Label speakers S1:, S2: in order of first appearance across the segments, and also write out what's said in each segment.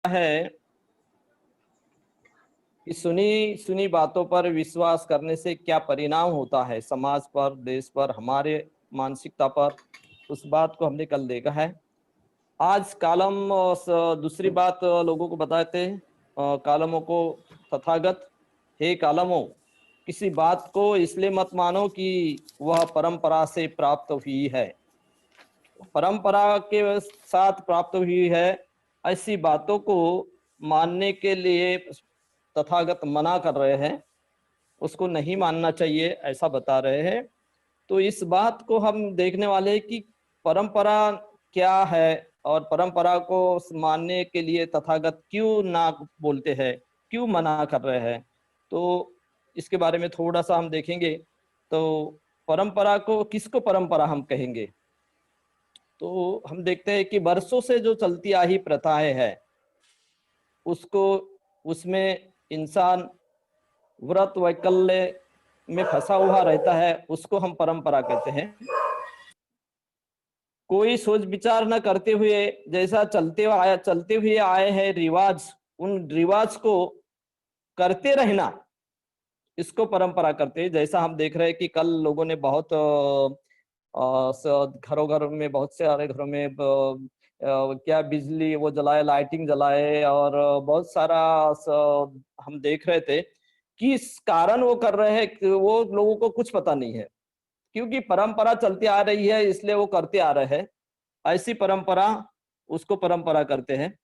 S1: है कि सुनी सुनी बातों पर विश्वास करने से क्या परिणाम होता है समाज पर, देश पर, हमारे मानसिकता पर, उस बात को हमने कल देखा है। आज कालम दूसरी बात लोगों को बताते हैं, कालमों को। तथागत, हे कालमों, किसी बात को इसलिए मत मानो कि वह परंपरा से प्राप्त हुई है, परंपरा के साथ प्राप्त हुई है, ऐसी बातों को मानने के लिए तथागत मना कर रहे हैं। उसको नहीं मानना चाहिए ऐसा बता रहे हैं। तो इस बात को हम देखने वाले हैं कि परंपरा क्या है और परंपरा को मानने के लिए तथागत क्यों ना बोलते हैं, क्यों मना कर रहे हैं। तो इसके बारे में थोड़ा सा हम देखेंगे। तो परंपरा को, किसको परंपरा हम कहेंगे? तो हम देखते हैं कि वर्षों से जो चलती आ रही प्रथाएं हैं, उसको, उसमें इंसान व्रत वैकल्य में फंसा हुआ रहता है, उसको हम परंपरा कहते हैं। कोई सोच विचार न करते हुए जैसा चलते हुए आए हैं रिवाज, उन रिवाज को करते रहना, इसको परंपरा करते हैं। जैसा हम देख रहे हैं कि कल लोगों ने बहुत घरों घर में, बहुत से सारे घरों में क्या बिजली वो जलाए, लाइटिंग जलाए, और बहुत सारा हम देख रहे थे। किस कारण वो कर रहे हैं कि वो लोगों को कुछ पता नहीं है, क्योंकि परंपरा चलती आ रही है इसलिए वो करते आ रहे हैं। ऐसी परंपरा, उसको परंपरा करते हैं।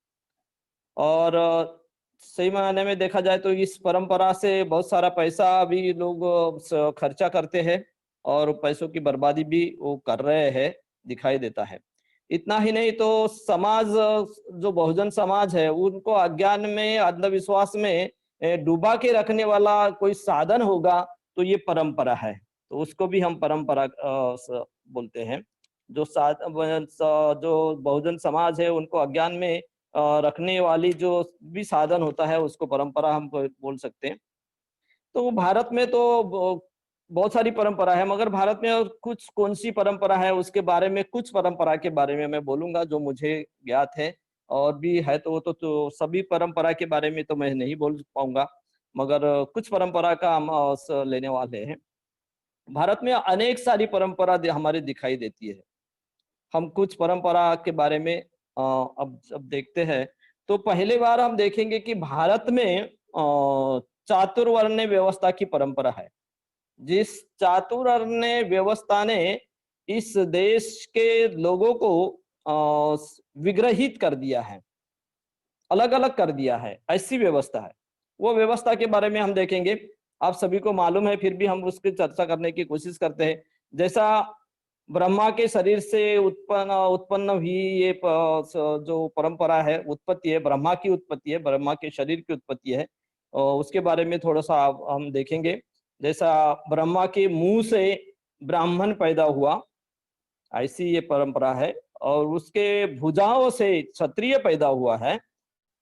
S1: और सही मायने में देखा जाए तो इस परंपरा से बहुत सारा पैसा भी लोग खर्चा करते हैं और पैसों की बर्बादी भी वो कर रहे हैं, दिखाई देता है। इतना ही नहीं तो समाज, जो बहुजन समाज है, उनको अज्ञान में, अंधविश्वास में डुबा के रखने वाला कोई साधन होगा तो ये परंपरा है। तो उसको भी हम परंपरा बोलते हैं। जो बहुजन समाज है उनको अज्ञान में रखने वाली जो भी साधन होता है उसको परंपरा हम बोल सकते हैं। तो भारत में तो बहुत सारी परंपरा है, मगर भारत में और कुछ कौन सी परंपरा है उसके बारे में, कुछ परंपरा के बारे में मैं बोलूंगा जो मुझे ज्ञात है। और भी है तो वो तो सभी परंपरा के बारे में तो मैं नहीं बोल पाऊंगा, मगर कुछ परंपरा का हम लेने वाले हैं। भारत में अनेक सारी परंपरा हमारी दिखाई देती है। हम कुछ परंपरा के बारे में अब देखते हैं। तो पहली बार हम देखेंगे कि भारत में चातुर्वर्ण्य व्यवस्था की परंपरा है। जिस चातुर्वर्ण्य व्यवस्था ने इस देश के लोगों को विग्रहित कर दिया है, अलग अलग कर दिया है, ऐसी व्यवस्था है। वो व्यवस्था के बारे में हम देखेंगे। आप सभी को मालूम है, फिर भी हम उसकी चर्चा करने की कोशिश करते हैं। जैसा ब्रह्मा के शरीर से उत्पन्न हुई ये जो परंपरा है, उत्पत्ति है, ब्रह्मा की उत्पत्ति है, ब्रह्मा के शरीर की उत्पत्ति है, और उसके बारे में थोड़ा सा हम देखेंगे। जैसा ब्रह्मा के मुंह से ब्राह्मण पैदा हुआ, ऐसी ये परंपरा है। और उसके भुजाओं से क्षत्रिय पैदा हुआ है,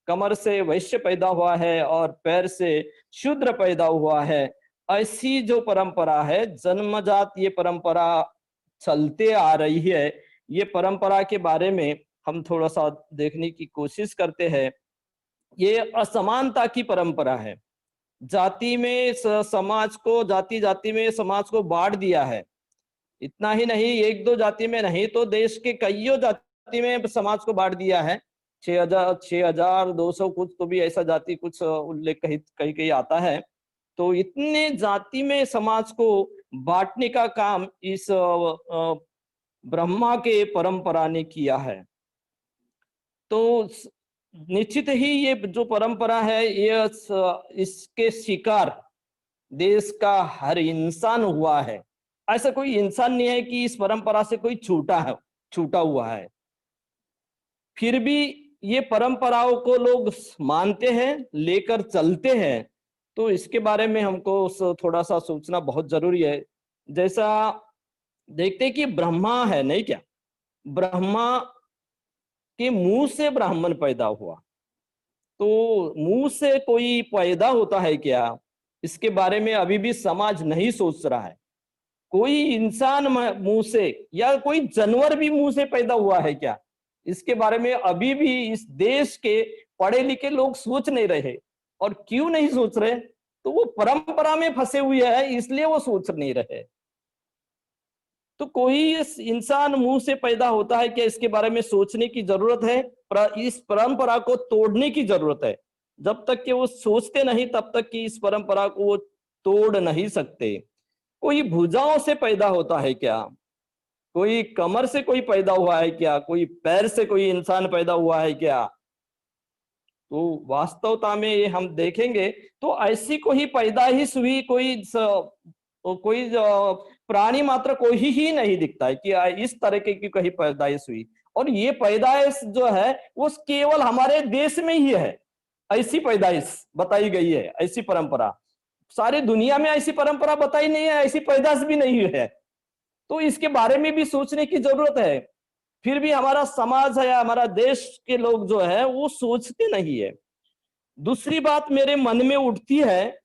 S1: कमर से वैश्य पैदा हुआ है, और पैर से शूद्र पैदा हुआ है। ऐसी जो परंपरा है, जन्मजात ये परंपरा चलते आ रही है। ये परंपरा के बारे में हम थोड़ा सा देखने की कोशिश करते हैं। ये असमानता की परंपरा है। जाति में समाज को, जाति जाति में समाज को बांट दिया है। इतना ही नहीं, एक दो जाति में नहीं तो देश के कईयों जाति में समाज को बांट दिया है। 6,200 कुछ तो भी ऐसा जाति कुछ उल्लेख कहीं कहीं कहीं आता है। तो इतने जाति में समाज को बांटने का काम इस ब्रह्मा के परंपरा ने किया है। तो निश्चित ही ये जो परंपरा है, ये इसके शिकार देश का हर इंसान हुआ है। ऐसा कोई इंसान नहीं है कि इस परंपरा से कोई छूटा हुआ है। फिर भी ये परंपराओं को लोग मानते हैं, लेकर चलते हैं। तो इसके बारे में हमको थोड़ा सा सोचना बहुत जरूरी है। जैसा देखते हैं कि ब्रह्मा है नहीं क्या, ब्रह्मा के मुंह से ब्राह्मण पैदा हुआ। तो मुंह से कोई पैदा होता है क्या, इसके बारे में अभी भी समाज नहीं सोच रहा है। कोई इंसान मुंह से, या कोई जानवर भी मुंह से पैदा हुआ है क्या, इसके बारे में अभी भी इस देश के पढ़े लिखे लोग सोच नहीं रहे। और क्यों नहीं सोच रहे? तो वो परंपरा में फंसे हुए हैं, इसलिए वो सोच नहीं रहे। तो कोई इंसान मुंह से पैदा होता है क्या, इसके बारे में सोचने की जरूरत है। इस परंपरा को तोड़ने की जरूरत है। जब तक कि वो सोचते नहीं तब तक कि इस परंपरा को वो तोड़ नहीं सकते। कोई भुजाओं से पैदा होता है क्या? कोई कमर से कोई पैदा हुआ है क्या? कोई पैर से कोई इंसान पैदा हुआ है क्या? तो वास्तवता में ये हम देखेंगे तो ऐसी कोई पैदाइश हुई कोई प्राणी मात्र कोई ही नहीं दिखता है कि इस तरीके की कहीं पैदाइश हुई। और ये पैदाइश जो है वो केवल हमारे देश में ही है। ऐसी पैदाइश बताई गई है, ऐसी परंपरा सारी दुनिया में ऐसी परंपरा बताई नहीं है, ऐसी पैदाइश भी नहीं है। तो इसके बारे में भी सोचने की जरूरत है। फिर भी हमारा समाज है, हमारा देश के लोग जो है वो सोचते नहीं है। दूसरी बात मेरे मन में उठती है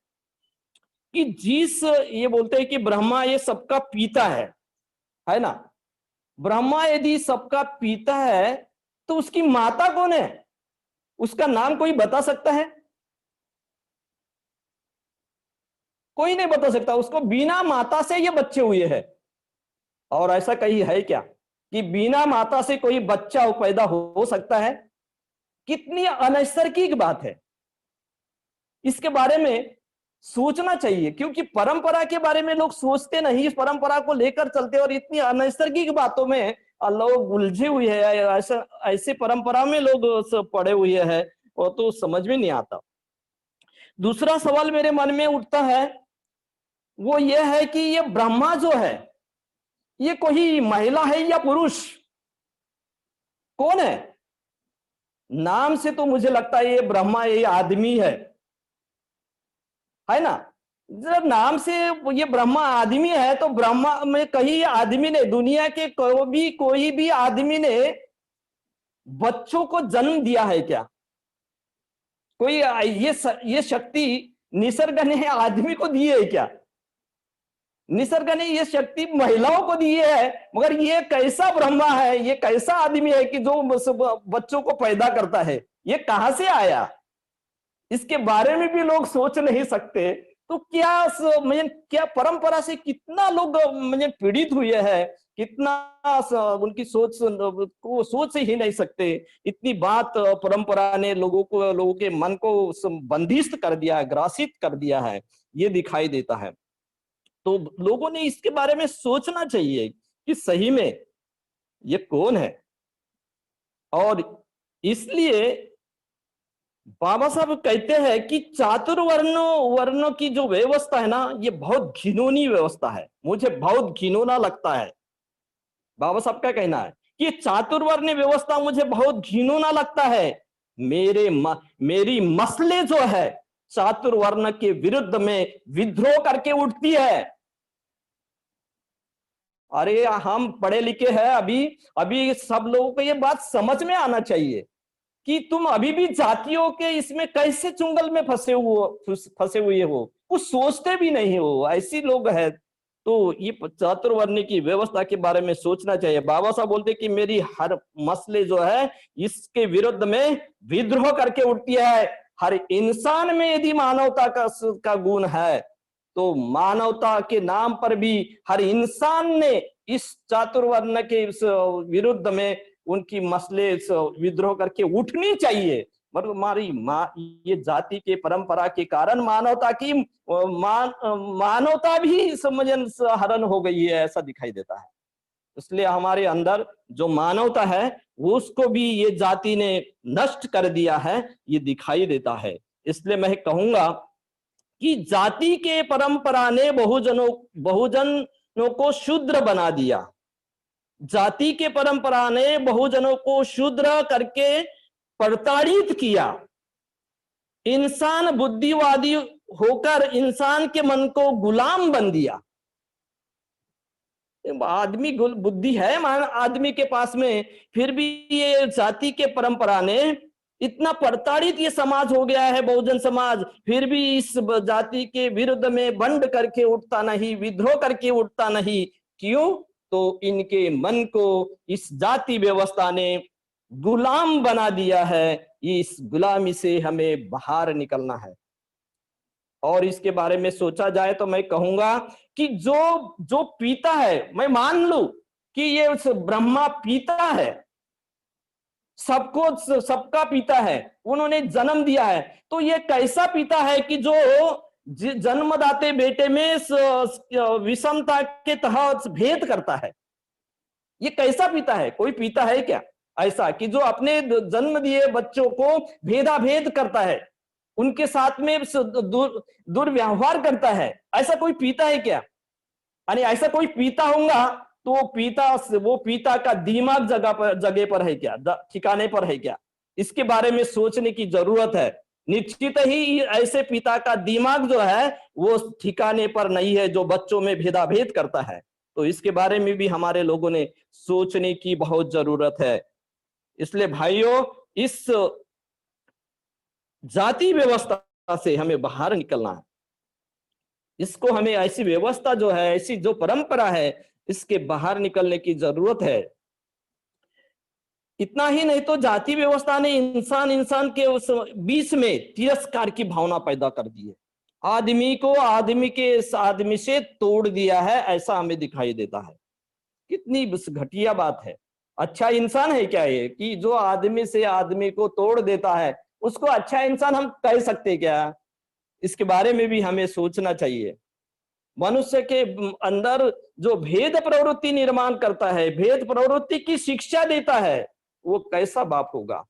S1: कि ये बोलते हैं कि ब्रह्मा ये सबका पिता है ना? ब्रह्मा यदि सबका पिता है तो उसकी माता कौन है? उसका नाम कोई बता सकता है? कोई नहीं बता सकता। उसको बिना माता से ये बच्चे हुए हैं। और ऐसा कहीं है क्या कि बिना माता से कोई बच्चा पैदा हो सकता है? कितनी अनैसर्गिक बात है। इसके बारे में सोचना चाहिए, क्योंकि परंपरा के बारे में लोग सोचते नहीं, परंपरा को लेकर चलते और इतनी अनैसर्गिक बातों में लोग उलझे हुए हैं। ऐसे परंपरा में लोग पड़े हुए हैं और तो समझ में नहीं आता। दूसरा सवाल मेरे मन में उठता है वो ये है कि ये ब्रह्मा जो है ये कोई महिला है या पुरुष? कौन है? नाम से तो मुझे लगता है ये ब्रह्मा ये आदमी है ना? जब नाम से ये ब्रह्मा आदमी है तो ब्रह्मा में कहीं आदमी ने, दुनिया के कोई भी आदमी ने बच्चों को जन्म दिया है क्या? कोई ये शक्ति निसर्ग ने आदमी को दी है क्या? निसर्ग ने ये शक्ति महिलाओं को दी है। मगर ये कैसा ब्रह्मा है, ये कैसा आदमी है कि जो बच्चों को पैदा करता है? ये कहां से आया? इसके बारे में भी लोग सोच नहीं सकते। तो क्या परंपरा से कितना लोग पीड़ित हुए हैं, कितना उनकी सोच को सोच ही नहीं सकते। इतनी बात परंपरा ने लोगों के मन को बंदिस्त कर दिया है, ग्रासित कर दिया है, ये दिखाई देता है। तो लोगों ने इसके बारे में सोचना चाहिए कि सही में ये कौन है। और इसलिए बाबा साहब कहते हैं कि वर्णों की जो व्यवस्था है ना, ये बहुत घिनौनी व्यवस्था है, मुझे बहुत घिनौना लगता है। बाबा साहब का कहना है कि चातुर्वर्ण व्यवस्था मुझे बहुत घिनौना लगता है। मेरी मसले जो है चातुर्वर्ण के विरुद्ध में विद्रोह करके उठती है। अरे हम पढ़े लिखे हैं, अभी सब लोगों को ये बात समझ में आना चाहिए कि तुम अभी भी जातियों के इसमें कैसे चुंगल में फंसे हुए हो, कुछ सोचते भी नहीं हो, ऐसी लोग हैं। तो ये चातुर्वर्ण की व्यवस्था के बारे में सोचना चाहिए। बाबा साहब बोलते कि मेरी हर मसले जो है इसके विरुद्ध में विद्रोह करके उठती है। हर इंसान में यदि मानवता का गुण है तो मानवता के नाम पर भी हर इंसान ने इस चातुर्वर्ण के विरुद्ध में उनकी मसले विद्रोह करके उठनी चाहिए। मतलब हमारी ये जाति के परंपरा के कारण मानवता भी समझन हरण हो गई है, ऐसा दिखाई देता है। इसलिए हमारे अंदर जो मानवता है वो उसको भी ये जाति ने नष्ट कर दिया है, ये दिखाई देता है। इसलिए मैं कहूंगा कि जाति के परंपरा ने बहुजनों को शूद्र बना दिया। जाति के परंपरा ने बहुजनों को शूद्र करके प्रताड़ित किया। इंसान बुद्धिवादी होकर इंसान के मन को गुलाम बन दिया। आदमी बुद्धि है आदमी के पास में, फिर भी ये जाति के परंपरा ने इतना प्रताड़ित ये समाज हो गया है, बहुजन समाज, फिर भी इस जाति के विरुद्ध में बंड करके उठता नहीं, विद्रोह करके उठता नहीं। क्यों? तो इनके मन को इस जाति व्यवस्था ने गुलाम बना दिया है। इस गुलामी से हमें बाहर निकलना है। और इसके बारे में सोचा जाए तो मैं कहूंगा कि जो जो पीता है, मैं मान लूं कि ये उस ब्रह्मा पीता है, सबको सबका पिता है, उन्होंने जन्म दिया है, तो ये कैसा पिता है कि जो जन्मदाते बेटे में विषमता के तहत भेद करता है? ये कैसा पिता है? कोई पिता है क्या ऐसा कि जो अपने जन्म दिए बच्चों को भेदाभेद करता है, उनके साथ में दुर्व्यवहार करता है? ऐसा कोई पिता है क्या? यानी ऐसा कोई पिता होगा तो वो पिता का दिमाग जगह पर है क्या, ठिकाने पर है क्या? इसके बारे में सोचने की जरूरत है। निश्चित ही ऐसे पिता का दिमाग जो है वो ठिकाने पर नहीं है, जो बच्चों में भेदाभेद करता है। तो इसके बारे में भी हमारे लोगों ने सोचने की बहुत जरूरत है। इसलिए भाइयों, इस जाति व्यवस्था से हमें बाहर निकलना है। इसको हमें, ऐसी व्यवस्था जो है, ऐसी जो परंपरा है, इसके बाहर निकलने की जरूरत है। इतना ही नहीं तो जाति व्यवस्था ने इंसान इंसान के उस बीच में तिरस्कार की भावना पैदा कर दी है। आदमी को आदमी से तोड़ दिया है, ऐसा हमें दिखाई देता है। कितनी घटिया बात है। अच्छा इंसान है क्या ये कि जो आदमी से आदमी को तोड़ देता है, उसको अच्छा इंसान हम कह सकते क्या? इसके बारे में भी हमें सोचना चाहिए। मनुष्य के अंदर जो भेद प्रवृत्ति निर्माण करता है, भेद प्रवृत्ति की शिक्षा देता है, वो कैसा बाप होगा?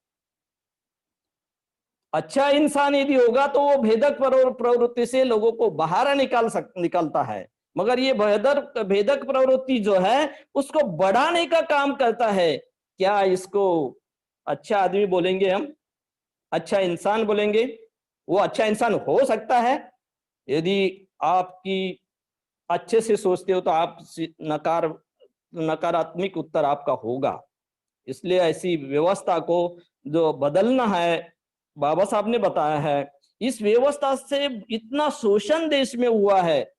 S1: अच्छा इंसान यदि होगा तो वो भेदक प्रवृत्ति से लोगों को बाहर निकालता है। मगर ये भेदक प्रवृत्ति जो है उसको बढ़ाने का काम करता है। क्या इसको अच्छा आदमी बोलेंगे हम? अच्छा इंसान बोलेंगे? वो अच्छा इंसान हो सकता है यदि आपकी अच्छे से सोचते हो तो आप नकारात्मक उत्तर आपका होगा। इसलिए ऐसी व्यवस्था को जो बदलना है, बाबा साहब ने बताया है। इस व्यवस्था से इतना शोषण देश में हुआ है,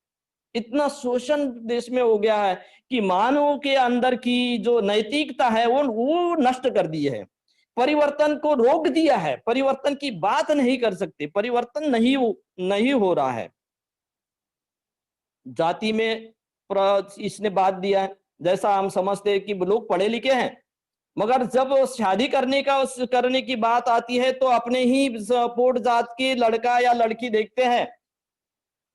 S1: इतना शोषण देश में हो गया है कि मानव के अंदर की जो नैतिकता है वो नष्ट कर दी है। परिवर्तन को रोक दिया है, परिवर्तन की बात नहीं कर सकते, परिवर्तन नहीं हो रहा है। जाति में इसने बात दिया है। जैसा हम समझते हैं कि लोग पढ़े लिखे हैं, मगर जब शादी करने की बात आती है तो अपने ही पोट जात के लड़का या लड़की देखते हैं,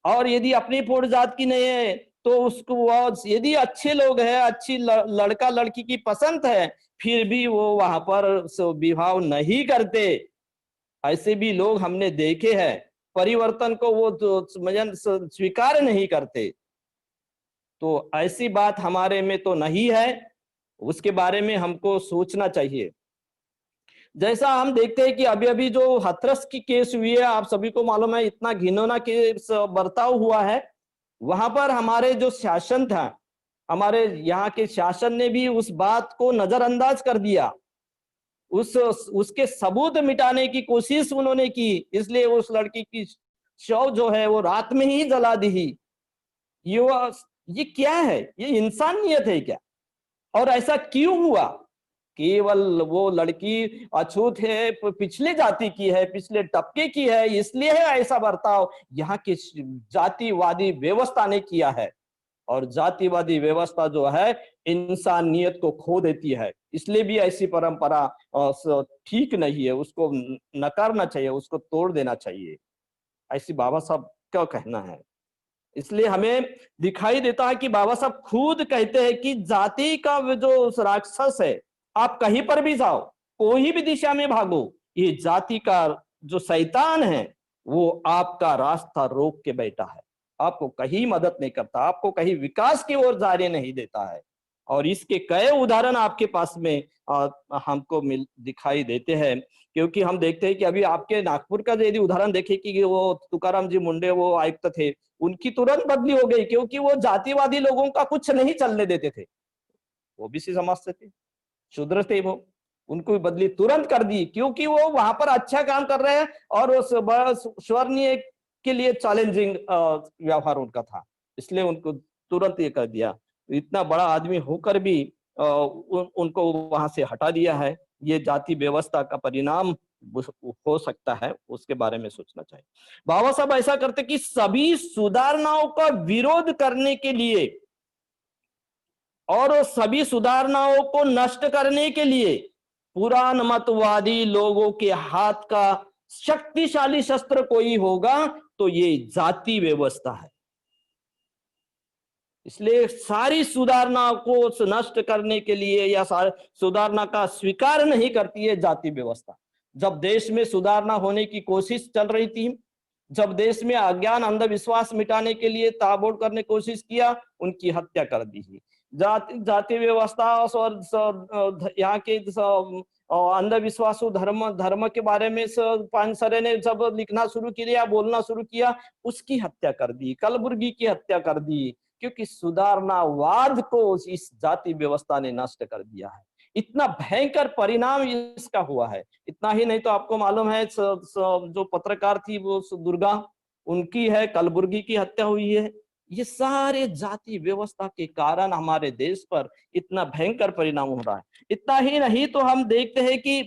S1: और यदि अपनी पोट जात की नहीं है तो उसको, यदि अच्छे लोग हैं, अच्छी लड़का लड़की की पसंद है, फिर भी वो वहां पर विवाह नहीं करते। ऐसे भी लोग हमने देखे हैं। परिवर्तन को वो स्वीकार नहीं करते। तो ऐसी बात हमारे में तो नहीं है, उसके बारे में हमको सोचना चाहिए। जैसा हम देखते हैं कि अभी अभी जो हाथरस की केस हुई है, आप सभी को मालूम है, इतना घिनौना केस बर्ताव हुआ है। वहां पर हमारे जो शासन था, हमारे यहाँ के शासन ने भी उस बात को नजरअंदाज कर दिया। उसके सबूत मिटाने की कोशिश उन्होंने की, इसलिए उस लड़की की शव जो है वो रात में ही जला दी। ये क्या है? ये इंसानियत है क्या? और ऐसा क्यों हुआ? केवल वो लड़की अछूत है, पिछले जाति की है, पिछले तबके की है, इसलिए है ऐसा बर्ताव यहाँ की जातिवादी व्यवस्था ने किया है। और जातिवादी व्यवस्था जो है इंसानियत को खो देती है। इसलिए भी ऐसी परंपरा ठीक नहीं है, उसको नकारना चाहिए, उसको तोड़ देना चाहिए। ऐसी बाबा साहब का कहना है। इसलिए हमें दिखाई देता है कि बाबा साहब खुद कहते हैं कि जाति का जो राक्षस है, आप कहीं पर भी जाओ, कोई भी दिशा में भागो, ये जाति का जो शैतान है वो आपका रास्ता रोक के बैठा है, आपको कहीं मदद नहीं करता, आपको कहीं विकास की ओर जाने नहीं देता है। और इसके कई उदाहरण आपके पास में हमको दिखाई देते हैं। क्योंकि हम देखते हैं कि अभी आपके नागपुर का यदि उदाहरण देखें कि वो तुकाराम जी मुंडे वो आयुक्त थे, उनकी तुरंत बदली हो गई क्योंकि वो जातिवादी लोगों का कुछ नहीं चलने देते थे। वो ओबीसी समाज से थे, शूद्र थे वो, उनको बदली तुरंत कर दी क्योंकि वो वहां पर अच्छा काम कर रहे हैं और स्वर्णीय के लिए चैलेंजिंग व्यवहार उनका था, इसलिए उनको तुरंत ये कर दिया। इतना बड़ा आदमी होकर भी उनको वहां से हटा दिया है। ये जाति व्यवस्था का परिणाम हो सकता है, उसके बारे में सोचना चाहिए। बाबा साहब ऐसा करते कि सभी सुधारणाओं का विरोध करने के लिए और सभी सुधारणाओं को नष्ट करने के लिए पुराणमतवादी लोगों के हाथ का शक्तिशाली शस्त्र कोई होगा तो ये जाति व्यवस्था है। इसलिए सारी सुधारणा को नष्ट करने के लिए या सुधारणा का स्वीकार नहीं करती है जाति व्यवस्था। जब देश में सुधारणा होने की कोशिश चल रही थी, जब देश में अज्ञान अंधविश्वास मिटाने के लिए ताबड़ करने की कोशिश किया, उनकी हत्या कर दी। जाति व्यवस्था और यहाँ के अंधविश्वासु धर्म के बारे में पानसरे ने जब लिखना शुरू किया, बोलना शुरू किया, उसकी हत्या कर दी, कलबुर्गी की हत्या कर दी, क्योंकि सुधारणावाद को इस जाति व्यवस्था ने नष्ट कर दिया है। इतना भयंकर परिणाम इसका हुआ है। इतना ही नहीं तो आपको मालूम है जो पत्रकार थी वो दुर्गा, उनकी है कलबुर्गी की हत्या हुई है। ये सारे जाति व्यवस्था के कारण हमारे देश पर इतना भयंकर परिणाम हो रहा है। इतना ही नहीं तो हम देखते हैं कि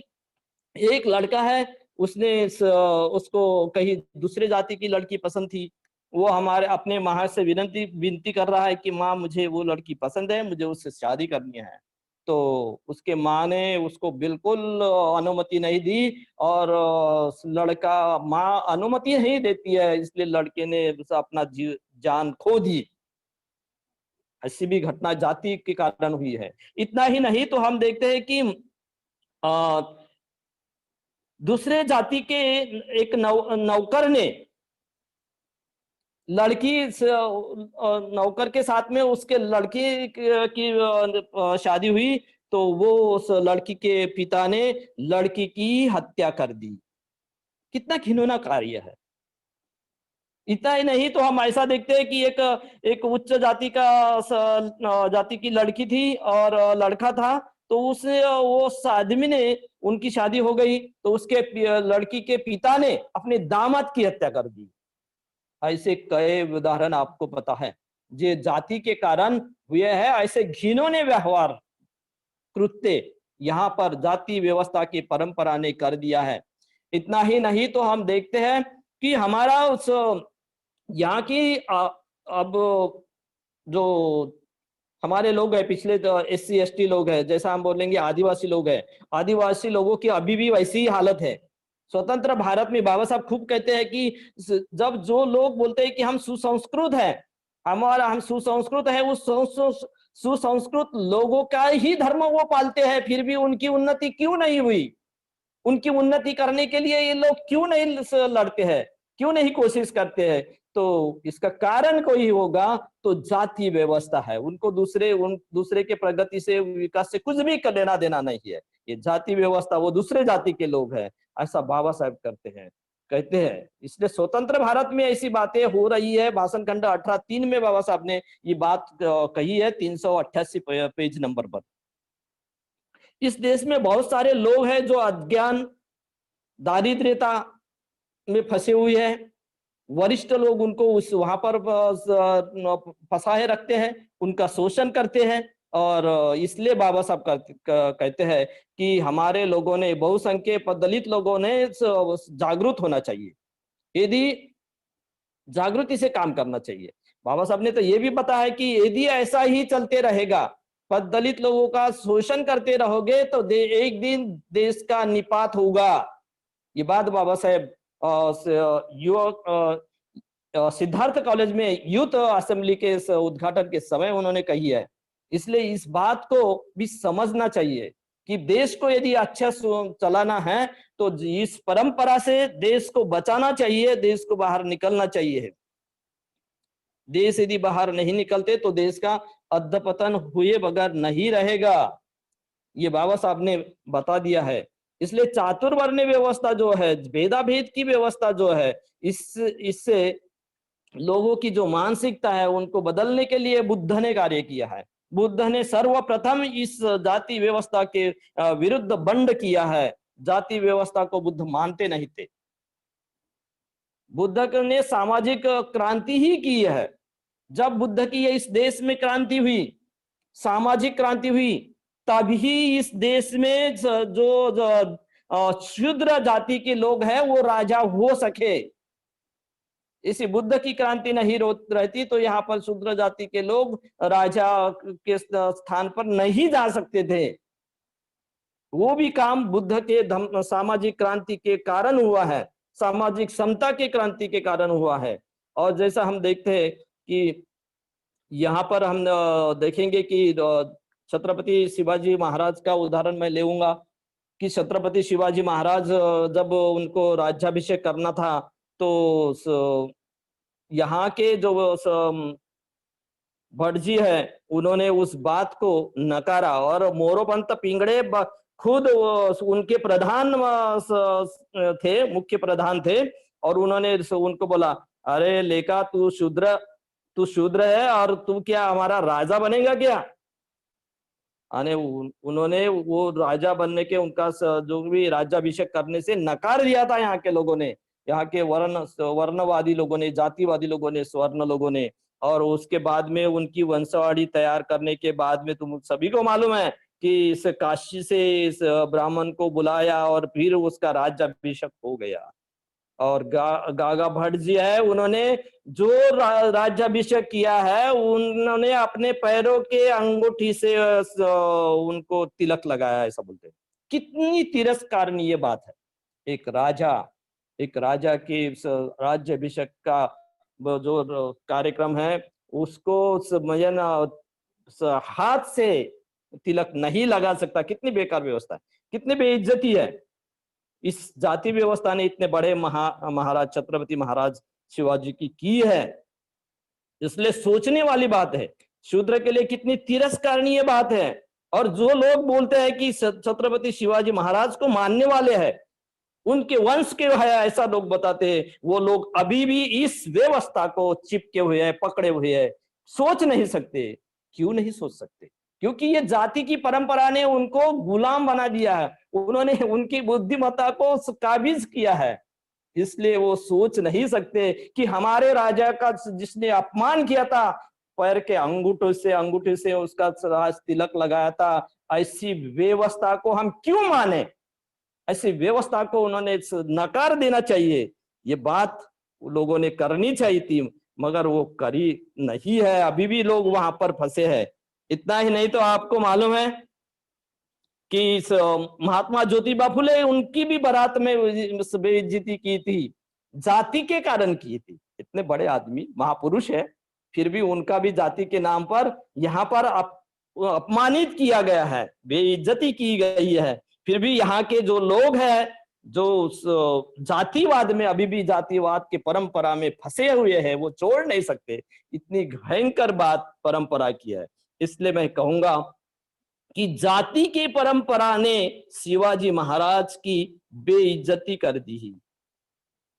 S1: एक लड़का है, उसको कहीं दूसरे जाति की लड़की पसंद थी, वो हमारे अपने माँ से विनती कर रहा है कि माँ मुझे वो लड़की पसंद है, मुझे उससे शादी करनी है। तो उसके माँ ने उसको बिल्कुल अनुमति नहीं दी और लड़का माँ अनुमति नहीं देती है, इसलिए लड़के ने अपना जान खो दी। ऐसी भी घटना जाति के कारण हुई है। इतना ही नहीं तो हम देखते हैं कि दूसरे जाति के एक नौकर ने लड़की नौकर के साथ में उसके लड़की की शादी हुई, तो वो उस लड़की के पिता ने लड़की की हत्या कर दी। कितना घिनौना कार्य है। इतना ही नहीं तो हम ऐसा देखते हैं कि एक उच्च जाति जाति की लड़की थी और लड़का था, तो उस आदमी ने उनकी शादी हो गई तो उसके लड़की के पिता ने अपने दामाद की हत्या कर दी। ऐसे कई उदाहरण आपको पता है जो जाति के कारण हुए हैं। ऐसे घिनौने व्यवहार कृत्य यहाँ पर जाति व्यवस्था की परंपरा ने कर दिया है। इतना ही नहीं तो हम देखते हैं कि हमारा उस यहाँ की अब जो हमारे लोग हैं पिछले SC ST लोग हैं, जैसा हम बोलेंगे आदिवासी लोग हैं, आदिवासी लोगों की अभी भी वैसी ही हालत है। स्वतंत्र भारत में बाबा साहब खूब कहते हैं कि जब जो लोग बोलते हैं कि हम सुसंस्कृत हैं, हम सुसंस्कृत है, उस सुसंस्कृत लोगों का ही धर्म वो पालते हैं, फिर भी उनकी उन्नति क्यों नहीं हुई? उनकी उन्नति करने के लिए ये लोग क्यों नहीं लड़ते हैं, क्यों नहीं कोशिश करते हैं? तो इसका कारण कोई होगा तो जाति व्यवस्था है। उनको दूसरे के प्रगति से, विकास से कुछ भी लेना देना नहीं है। ये जाति व्यवस्था, वो दूसरे जाति के लोग हैं, ऐसा बाबा साहब कहते हैं। इसलिए स्वतंत्र भारत में ऐसी बातें हो रही है। भाषण खंड 18(3) में बाबा साहब ने ये बात कही है, 388 पेज नंबर पर। इस देश में बहुत सारे लोग हैं जो अज्ञान, दारिद्र्यता में फंसे हुए हैं। वरिष्ठ लोग उनको वहां पर फंसाए रखते हैं, उनका शोषण करते हैं। और इसलिए बाबा साहब कहते हैं कि हमारे लोगों ने, बहुसंख्यक दलित लोगों ने जागरूक होना चाहिए, यदि जागृति से काम करना चाहिए। बाबा साहब ने तो ये भी बताया कि यदि ऐसा ही चलते रहेगा, पर दलित लोगों का शोषण करते रहोगे तो एक दिन देश का निपात होगा। ये बात बाबा साहब सिद्धार्थ कॉलेज में यूथ असेंबली के उद्घाटन के समय उन्होंने कही है। इसलिए इस बात को भी समझना चाहिए कि देश को यदि अच्छा चलाना है तो इस परंपरा से देश को बचाना चाहिए, देश को बाहर निकलना चाहिए। देश यदि बाहर नहीं निकलते तो देश का अधपतन हुए बगैर नहीं रहेगा। ये बाबा साहब ने बता दिया है। इसलिए चातुर्वर्ण व्यवस्था जो है, भेदाभेद की व्यवस्था जो है, इससे लोगों की जो मानसिकता है उनको बदलने के लिए बुद्ध ने कार्य किया है। बुद्ध ने सर्वप्रथम इस जाति व्यवस्था के विरुद्ध बंड किया है। जाति व्यवस्था को बुद्ध मानते नहीं थे। बुद्ध ने सामाजिक क्रांति ही की है। जब बुद्ध की इस देश में क्रांति हुई, सामाजिक क्रांति हुई, तभी इस देश में जो शूद्र जाति के लोग हैं वो राजा हो सके। इसी बुद्ध की क्रांति नहीं रहती तो यहाँ पर शूद्र जाति के लोग राजा के स्थान पर नहीं जा सकते थे। वो भी काम बुद्ध के सामाजिक क्रांति के कारण हुआ है, सामाजिक समता के क्रांति के कारण हुआ है। और जैसा हम देखते हैं कि यहाँ पर हम देखेंगे कि छत्रपति शिवाजी महाराज का उदाहरण मैं लेऊंगा कि छत्रपति शिवाजी महाराज जब उनको राज्याभिषेक करना था तो यहाँ के जो भट्ट जी है उन्होंने उस बात को नकारा और मोरोपंत पिंगड़े खुद उनके प्रधान थे, मुख्य प्रधान थे, और उन्होंने उनको बोला, अरे लेका तू शूद्र है और तू क्या हमारा राजा बनेगा क्या? उन्होंने वो राजा बनने के उनका जो भी राज्याभिषेक करने से नकार दिया था यहाँ के लोगों ने, यहाँ के वर्णवादी लोगों ने, जातिवादी लोगों ने, स्वर्ण लोगों ने। और उसके बाद में उनकी वंशावली तैयार करने के बाद में तुम सभी को मालूम है कि इस काशी से इस ब्राह्मण को बुलाया और फिर उसका राज्याभिषेक हो गया। और गागा भट्ट जी है, उन्होंने जो राज्याभिषेक किया है उन्होंने अपने पैरों के अंगूठी से उनको तिलक लगाया, ऐसा बोलते हैं। कितनी तिरस्कारणीय बात है। एक राजा के राज्याभिषेक का जो कार्यक्रम है उसको हाथ से तिलक नहीं लगा सकता। कितनी बेकार व्यवस्था है, कितनी बेइज्जती है। इस जाति व्यवस्था ने इतने बड़े महाराज छत्रपति महाराज शिवाजी की है। इसलिए सोचने वाली बात है, शूद्र के लिए कितनी तिरस्कारणीय बात है। और जो लोग बोलते हैं कि छत्रपति शिवाजी महाराज को मानने वाले हैं, उनके वंश के है, ऐसा लोग बताते हैं, वो लोग अभी भी इस व्यवस्था को चिपके हुए हैं, पकड़े हुए हैं। सोच नहीं सकते। क्यों नहीं सोच सकते? क्योंकि ये जाति की परंपरा ने उनको गुलाम बना दिया है, उन्होंने उनकी बुद्धिमत्ता को काबिज किया है। इसलिए वो सोच नहीं सकते कि हमारे राजा का जिसने अपमान किया था, पैर के अंगूठे से उसका तिलक लगाया था, ऐसी व्यवस्था को हम क्यों माने? ऐसी व्यवस्था को उन्होंने नकार देना चाहिए। ये बात लोगों ने करनी चाहिए थी, मगर वो करी नहीं है। अभी भी लोग वहां पर फंसे हैं। इतना ही नहीं तो आपको मालूम है कि महात्मा ज्योतिबा फुले, उनकी भी बारात में बेइज्जती की थी, जाति के कारण की थी। इतने बड़े आदमी, महापुरुष है, फिर भी उनका भी जाति के नाम पर यहाँ पर अपमानित किया गया है, बेइज्जती की गई है। फिर भी यहाँ के जो लोग हैं जो जातिवाद में, अभी भी जातिवाद की परंपरा में फंसे हुए हैं, वो छोड़ नहीं सकते। इतनी भयंकर बात परंपरा की है। इसलिए मैं कहूंगा कि जाति की परंपरा ने शिवाजी महाराज की बेइज्जती कर दी।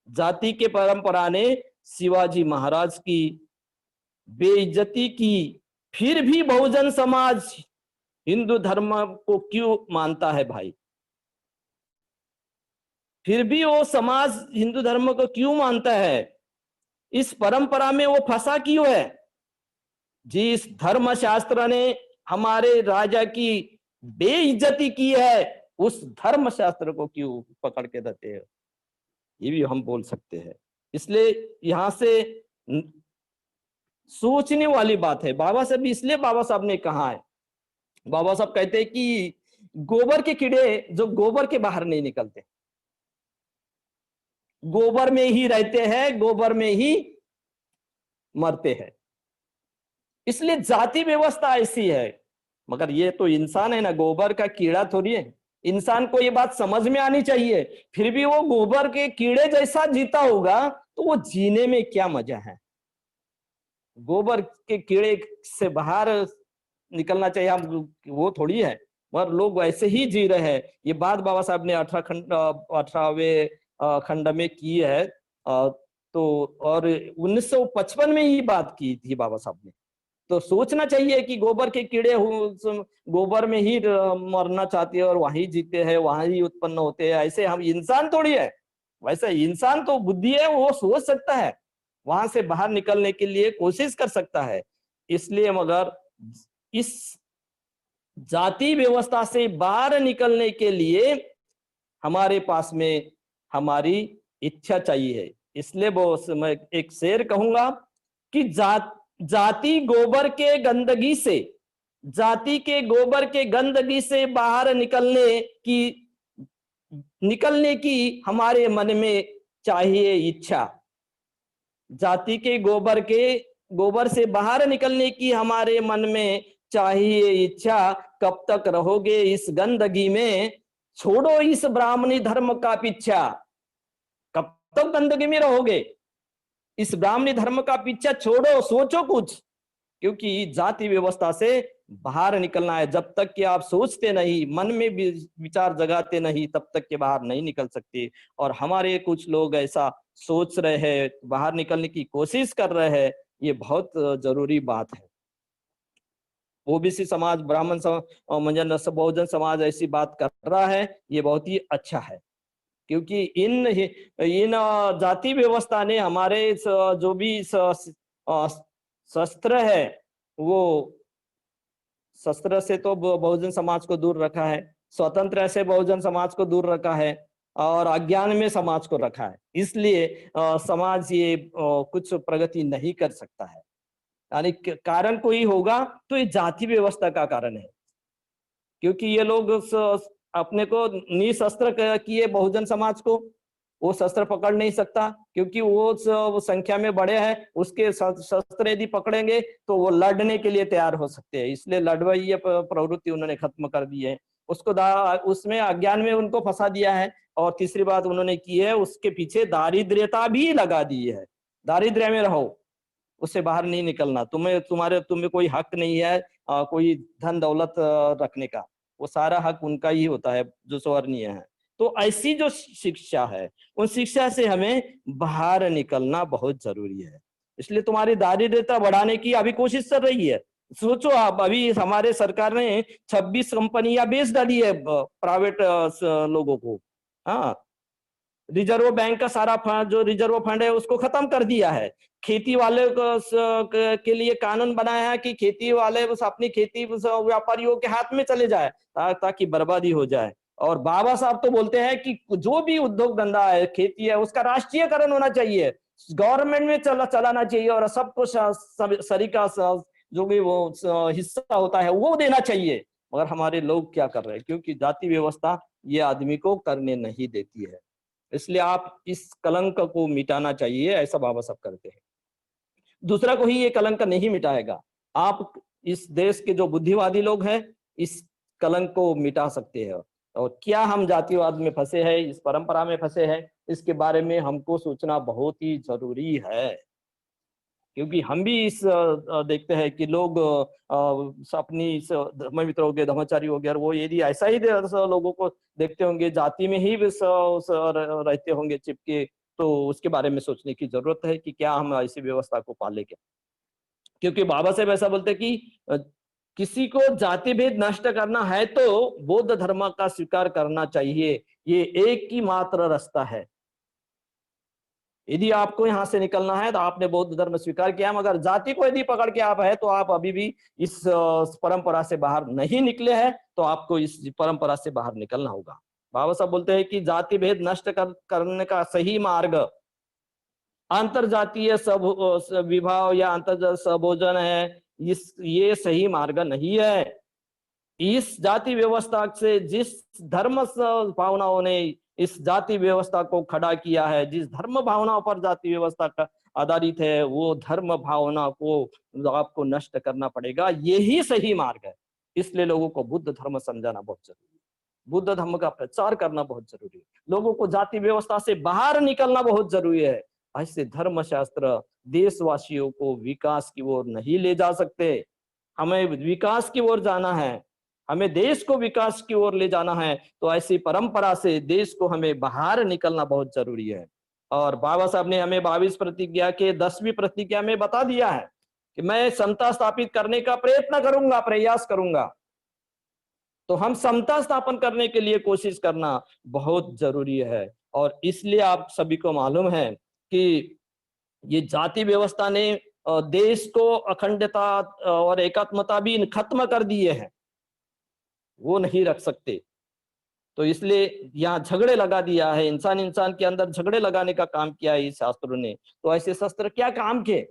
S1: जाति के परंपरा ने शिवाजी महाराज की बेइज्जती की। फिर भी बहुजन समाज हिंदू धर्म को क्यों मानता है भाई? फिर भी वो समाज हिंदू धर्म को क्यों मानता है? इस परंपरा में वो फंसा क्यों है? जिस धर्मशास्त्र ने हमारे राजा की बेइज्जती की है, उस धर्मशास्त्र को क्यों पकड़ के रहते हैं? ये भी हम बोल सकते हैं। इसलिए यहां से सोचने वाली बात है। बाबा साहब, इसलिए बाबा साहब ने कहा है, बाबा साहब कहते हैं कि गोबर के कीड़े जो गोबर के बाहर नहीं निकलते, गोबर में ही रहते हैं, गोबर में ही मरते हैं। इसलिए जाति व्यवस्था ऐसी है। मगर ये तो इंसान है ना, गोबर का कीड़ा थोड़ी है। इंसान को ये बात समझ में आनी चाहिए। फिर भी वो गोबर के कीड़े जैसा जीता होगा तो वो जीने में क्या मजा है? गोबर के कीड़े से बाहर निकलना चाहिए, हम वो थोड़ी है। मगर लोग वैसे ही जी रहे हैं। ये बात बाबा साहब ने 18वें खंड में की है। तो और 1955 में ही बात की थी बाबा साहब ने। तो सोचना चाहिए कि गोबर के कीड़े गोबर में ही मरना चाहते हैं और वहीं जीते हैं, वहां ही उत्पन्न होते हैं। ऐसे हम इंसान थोड़ी है। वैसे इंसान तो बुद्धि है, वो सोच सकता है, वहां से बाहर निकलने के लिए कोशिश कर सकता है। इसलिए मगर इस जाति व्यवस्था से बाहर निकलने के लिए हमारे पास में हमारी इच्छा चाहिए। इसलिए वो मैं एक शेर कहूंगा कि जाति गोबर के गंदगी से, जाति के गोबर के गंदगी से बाहर निकलने की हमारे मन में चाहिए इच्छा। जाति के गोबर से बाहर निकलने की हमारे मन में चाहिए इच्छा। कब तक रहोगे इस गंदगी में, छोड़ो इस ब्राह्मणी धर्म का पीछा। कब तक गंदगी में रहोगे, इस ब्राह्मणी धर्म का पीछा छोड़ो, सोचो कुछ। क्योंकि जाति व्यवस्था से बाहर निकलना है। जब तक कि आप सोचते नहीं, मन में भी विचार जगाते नहीं, तब तक के बाहर नहीं निकल सकते। और हमारे कुछ लोग ऐसा सोच रहे हैं, बाहर निकलने की कोशिश कर रहे हैं। ये बहुत जरूरी बात है। ओबीसी समाज, ब्राह्मण समाज, बहुजन समाज ऐसी बात कर रहा है, ये बहुत ही अच्छा है। क्योंकि इन जाति व्यवस्था ने हमारे जो भी शस्त्र है, वो शस्त्र से तो बहुजन समाज को दूर रखा है, स्वतंत्र से बहुजन समाज को दूर रखा है, और अज्ञान में समाज को रखा है। इसलिए समाज ये कुछ प्रगति नहीं कर सकता है। यानी कारण कोई होगा तो ये जाति व्यवस्था का कारण है। क्योंकि ये लोग अपने को निशस्त्र किए बहुजन समाज को, वो शस्त्र पकड़ नहीं सकता, क्योंकि वो संख्या में बड़े हैं। उसके शस्त्र यदि पकड़ेंगे तो वो लड़ने के लिए तैयार हो सकते हैं। इसलिए लड़वई प्रवृत्ति उन्होंने खत्म कर दी है। उसमें अज्ञान में उनको फंसा दिया है। और तीसरी बात उन्होंने की है, उसके पीछे दारिद्र्यता भी लगा दी है। दारिद्र्य में रहो, उससे बाहर नहीं निकलना। तुम्हें कोई हक नहीं है कोई धन दौलत रखने का। वो सारा हक उनका ही होता है जो स्वर्णीय है। तो ऐसी जो शिक्षा है, उन शिक्षा से हमें बाहर निकलना बहुत जरूरी है। इसलिए तुम्हारी दारिद्र्यता बढ़ाने की अभी कोशिश चल रही है। सोचो आप, अभी हमारे सरकार ने 26 कंपनियां बेच डाली है प्राइवेट लोगों को। हाँ, रिजर्व बैंक का सारा फंड, जो रिजर्व फंड है, उसको खत्म कर दिया है। खेती वाले के लिए कानून बनाया है कि खेती वाले बस अपनी खेती व्यापारियों के हाथ में चले जाए, ताकि बर्बादी हो जाए। और बाबा साहब तो बोलते हैं कि जो भी उद्योग धंधा है, खेती है, उसका राष्ट्रीयकरण होना चाहिए, गवर्नमेंट में चलाना चाहिए, और सबको सरीका जो भी वो हिस्सा होता है वो देना चाहिए। मगर हमारे लोग क्या कर रहे हैं, क्योंकि जाति व्यवस्था ये आदमी को करने नहीं देती है। इसलिए आप इस कलंक को मिटाना चाहिए, ऐसा बाबा साहब करते हैं। दूसरा कोई ये कलंक नहीं मिटाएगा। आप इस देश के जो बुद्धिवादी लोग हैं, इस कलंक को मिटा सकते हैं। और क्या हम जातिवाद में फंसे हैं, इस परंपरा में फंसे हैं, इसके बारे में हमको सोचना बहुत ही जरूरी है। क्योंकि हम भी इस देखते हैं कि लोग अपनी धर्म मित्र हो गए, धर्माचारी हो गए, और वो यदि ऐसा ही लोगों को देखते होंगे, जाति में ही रहते होंगे चिपके, तो उसके बारे में सोचने की जरूरत है कि क्या हम ऐसी व्यवस्था को पाले क्या। क्योंकि बाबा साहब ऐसा बोलते कि किसी को जाति भेद नष्ट करना है तो बौद्ध धर्म का स्वीकार करना चाहिए, ये एक ही मात्र रास्ता है। यदि आपको यहां से निकलना है तो आपने बौद्ध धर्म स्वीकार किया, मगर जाति को यदि पकड़ के आप है तो आप अभी भी इस परंपरा से बाहर नहीं निकले हैं, तो आपको इस परंपरा से बाहर निकलना होगा। बाबा साहब बोलते हैं कि जाति भेद नष्ट करने का सही मार्ग अंतरजातीय विवाह या अंतरजातीय सहभोजन है। ये सही मार्ग नहीं है। इस जाति व्यवस्था से जिस धर्म भावनाओं ने इस जाति व्यवस्था को खड़ा किया है, जिस धर्म भावनाओं पर जाति व्यवस्था का आधारित है, वो धर्म भावना को आपको नष्ट करना पड़ेगा। यही सही मार्ग है। इसलिए लोगों को बुद्ध धर्म समझाना बहुत जरूरी है, बुद्ध धर्म का प्रचार करना बहुत जरूरी है, लोगों को जाति व्यवस्था से बाहर निकलना बहुत जरूरी है। ऐसे धर्मशास्त्र देशवासियों को विकास की ओर नहीं ले जा सकते। हमें विकास की ओर जाना है, हमें देश को विकास की ओर ले जाना है, तो ऐसी परंपरा से देश को हमें बाहर निकलना बहुत जरूरी है। और बाबा साहब ने हमें 22 प्रतिज्ञा के 10वीं प्रतिज्ञा में बता दिया है कि मैं समता स्थापित करने का प्रयत्न करूंगा, प्रयास करूंगा। तो हम समता स्थापन करने के लिए कोशिश करना बहुत जरूरी है। और इसलिए आप सभी को मालूम है कि ये जाति व्यवस्था ने देश को अखंडता और एकात्मता भी खत्म कर दिए हैं, वो नहीं रख सकते। तो इसलिए यहाँ झगड़े लगा दिया है, इंसान इंसान के अंदर झगड़े लगाने का काम किया है इस शास्त्रों ने। तो ऐसे शस्त्र क्या काम के?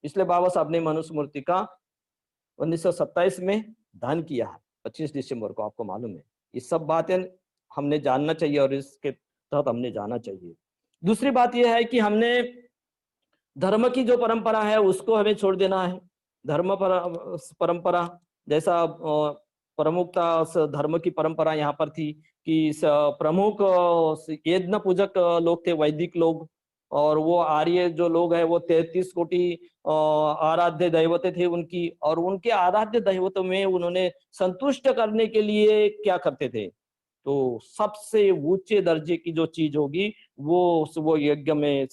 S1: इसलिए बाबा साहब ने मनुस्मृति का 1927 में दान किया है, 25 दिसंबर को, आपको मालूम है। ये सब बातें हमने जानना चाहिए और इसके तहत हमने जाना चाहिए। दूसरी बात यह है कि हमने धर्म की जो परंपरा है उसको हमें छोड़ देना है। परंपरा जैसा प्रमुखता धर्म की परंपरा यहाँ पर थी कि प्रमुख यज्ञ पूजक लोग थे, वैदिक लोग, और वो आर्य जो लोग हैं वो 33 कोटि आराध्य दैवते थे उनकी, और उनके आराध्य दैवतों में उन्होंने संतुष्ट करने के लिए क्या करते थे, तो सबसे ऊंचे दर्जे की जो चीज होगी वो यज्ञ में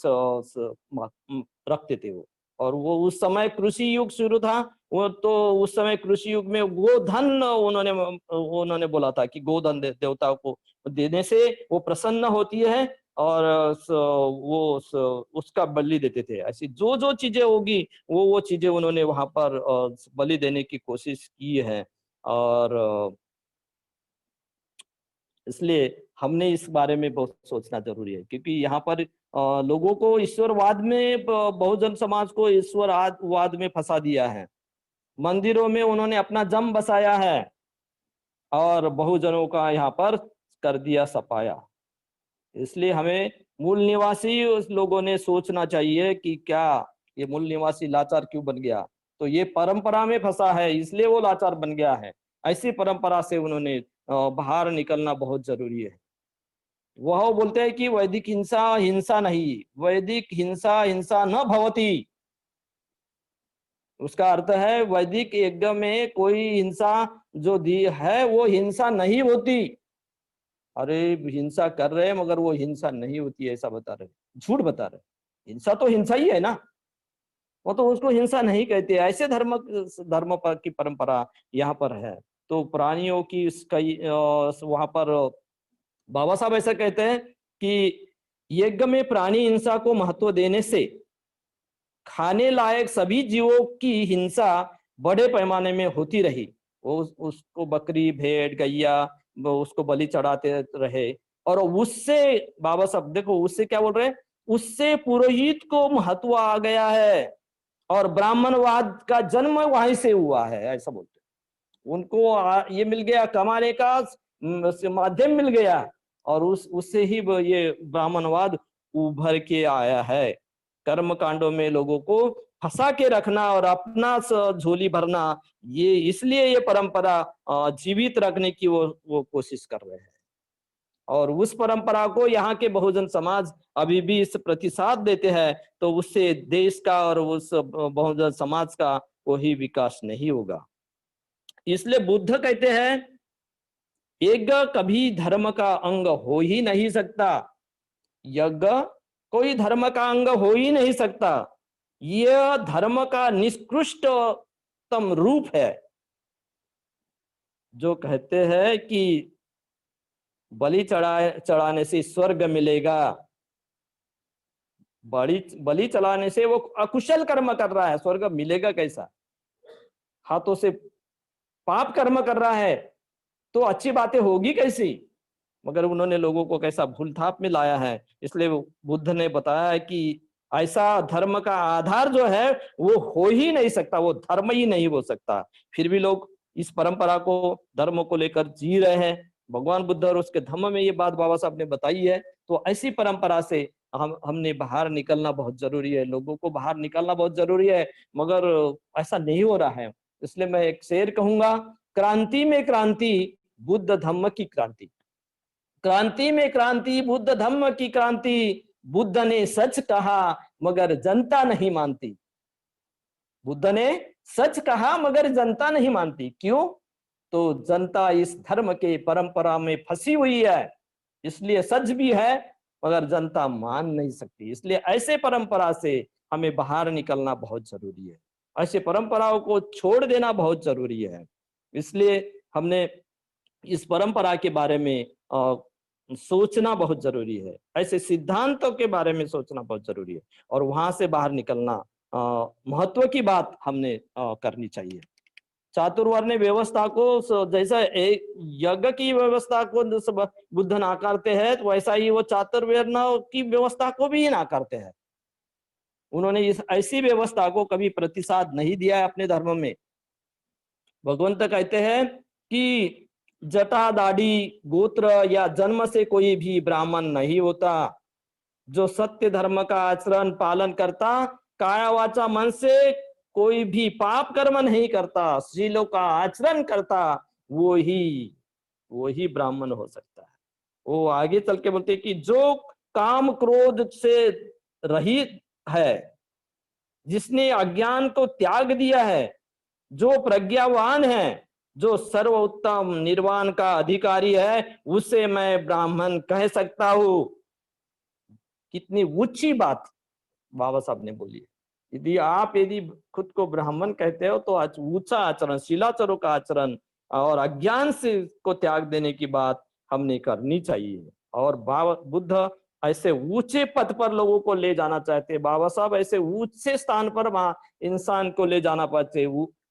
S1: रखते थे वो। और वो उस समय कृषि युग शुरू था, वो तो उस समय कृषि युग में गोधन उन्होंने बोला था कि गोधन देवता को देने से वो प्रसन्न होती है, और उसका बलि देते थे। ऐसी जो जो चीजें होगी वो चीजें उन्होंने वहां पर बलि देने की कोशिश की है। और इसलिए हमने इस बारे में बहुत सोचना जरूरी है, क्योंकि यहाँ पर लोगों को ईश्वरवाद में, बहुजन समाज को ईश्वरवाद में फंसा दिया है। मंदिरों में उन्होंने अपना जम बसाया है और बहुजनों का यहाँ पर कर दिया सफाया। इसलिए हमें मूल निवासी उस लोगों ने सोचना चाहिए कि क्या ये मूल निवासी लाचार क्यों बन गया, तो ये परंपरा में फंसा है इसलिए वो लाचार बन गया है। ऐसी परंपरा से उन्होंने बाहर निकलना बहुत जरूरी है। वह बोलते हैं कि वैदिक हिंसा हिंसा नहीं, वैदिक हिंसा हिंसा न भवती। उसका अर्थ है वैदिक यज्ञ में कोई हिंसा जो दी है वो हिंसा नहीं होती। अरे हिंसा कर रहे हैं मगर वो हिंसा नहीं होती है ऐसा बता रहे, झूठ बता रहे। हिंसा तो हिंसा ही है ना, वो तो उसको हिंसा नहीं कहते। ऐसे धर्म पर की परंपरा यहाँ पर है। तो प्राणियों की वहां पर बाबा साहब ऐसा कहते हैं कि यज्ञ में प्राणी हिंसा को महत्व देने से खाने लायक सभी जीवों की हिंसा बड़े पैमाने में होती रही। वो उसको बकरी भेड़ गैया वो उसको बलि चढ़ाते रहे, और उससे बाबा साहब देखो उससे क्या बोल रहे हैं, उससे पुरोहित को महत्व आ गया है और ब्राह्मणवाद का जन्म वहीं से हुआ है, ऐसा बोलते हैं। उनको ये मिल गया, कमाने का माध्यम मिल गया, और उससे ही ये ब्राह्मणवाद उभर के आया है। कर्म कांडों में लोगों को फंसा के रखना और अपना झोली भरना, ये इसलिए ये परंपरा जीवित रखने की वो कोशिश कर रहे हैं। और उस परंपरा को यहाँ के बहुजन समाज अभी भी इस प्रतिसाद देते हैं, तो उससे देश का और उस बहुजन समाज का कोई विकास नहीं होगा। इसलिए बुद्ध कहते हैं यज्ञ कभी धर्म का अंग हो ही नहीं सकता। यज्ञ कोई धर्म का अंग हो ही नहीं सकता, यह धर्म का निष्कृष्टतम रूप है। जो कहते हैं कि बलि चढ़ाने से स्वर्ग मिलेगा, बलि चढ़ाने से वो अकुशल कर्म कर रहा है, स्वर्ग मिलेगा कैसा? हाथों से पाप कर्म कर रहा है तो अच्छी बातें होगी कैसी? मगर उन्होंने लोगों को कैसा भूल थाप में लाया है। इसलिए बुद्ध ने बताया है कि ऐसा धर्म का आधार जो है वो हो ही नहीं सकता, वो धर्म ही नहीं हो सकता। फिर भी लोग इस परंपरा को, धर्म को लेकर जी रहे हैं। भगवान बुद्ध और उसके धम्म में ये बात बाबा साहब ने बताई है। तो ऐसी परंपरा से हमने बाहर निकलना बहुत जरूरी है, लोगों को बाहर निकलना बहुत जरूरी है, मगर ऐसा नहीं हो रहा है। इसलिए मैं एक शेर कहूंगा, क्रांति में क्रांति बुद्ध धम्म की क्रांति। क्रांति में क्रांति बुद्ध धम्म की क्रांति, बुद्ध ने सच कहा मगर जनता नहीं मानती। बुद्ध ने सच कहा मगर जनता नहीं मानती। क्यों? तो जनता इस धर्म के परंपरा में फंसी हुई है, इसलिए सच भी है मगर जनता मान नहीं सकती। इसलिए ऐसे परंपरा से हमें बाहर निकलना बहुत जरूरी है, ऐसे परंपराओं को छोड़ देना बहुत जरूरी है। इसलिए हमने इस परंपरा के बारे में सोचना बहुत जरूरी है, ऐसे सिद्धांतों के बारे में सोचना बहुत जरूरी है, और वहां से बाहर निकलना महत्व की बात हमने करनी चाहिए। चातुर्वर्ण्य व्यवस्था को जैसा एक यज्ञ की व्यवस्था को बुद्ध नाकारते हैं, तो वैसा ही वो चातुर्वर्ण की व्यवस्था को भी नाकारते हैं। उन्होंने इस ऐसी व्यवस्था को कभी प्रतिसाद नहीं दिया है अपने धर्म में। भगवंत कहते हैं कि जटा दाढ़ी गोत्र या जन्म से कोई भी ब्राह्मण नहीं होता। जो सत्य धर्म का आचरण पालन करता, काया वाचा मन से कोई भी पाप कर्म नहीं करता, शीलों का आचरण करता, वो ही ब्राह्मण हो सकता है। वो आगे चल के बोलते कि जो काम क्रोध से रहित है, जिसने अज्ञान को त्याग दिया है, जो प्रज्ञावान है, जो सर्वोत्तम निर्वाण का अधिकारी है, उसे मैं ब्राह्मण कह सकता हूं। कितनी ऊंची बात बाबा साहब ने बोली। यदि खुद को ब्राह्मण कहते हो तो ऊंचा आचरण, शिलाचारों का आचरण और अज्ञान से को त्याग देने की बात हमने करनी चाहिए। और बाबा बुद्ध ऐसे ऊंचे पद पर लोगों को ले जाना चाहते हैं। बाबा साहब ऐसे ऊंचे स्थान पर इंसान को ले जाना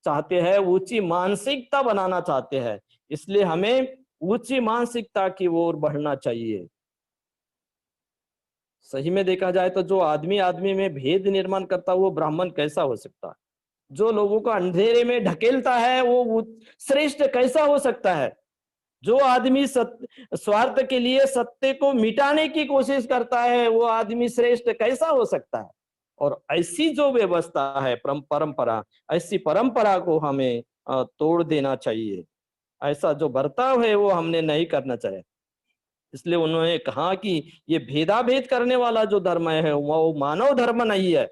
S1: चाहते हैं, ऊंची मानसिकता बनाना चाहते हैं। इसलिए हमें ऊंची मानसिकता की ओर बढ़ना चाहिए। सही में देखा जाए तो जो आदमी आदमी में भेद निर्माण करता है वो ब्राह्मण कैसा हो सकता है? जो लोगों को अंधेरे में ढकेलता है वो श्रेष्ठ कैसा हो सकता है? जो आदमी स्वार्थ के लिए सत्य को मिटाने की कोशिश करता है वो आदमी श्रेष्ठ कैसा हो सकता है? और ऐसी जो व्यवस्था है परंपरा, ऐसी परंपरा को हमें तोड़ देना चाहिए। ऐसा जो बर्ताव है वो हमने नहीं करना चाहिए। इसलिए उन्होंने कहा कि ये भेदाभेद करने वाला जो धर्म है वो मानव धर्म नहीं है।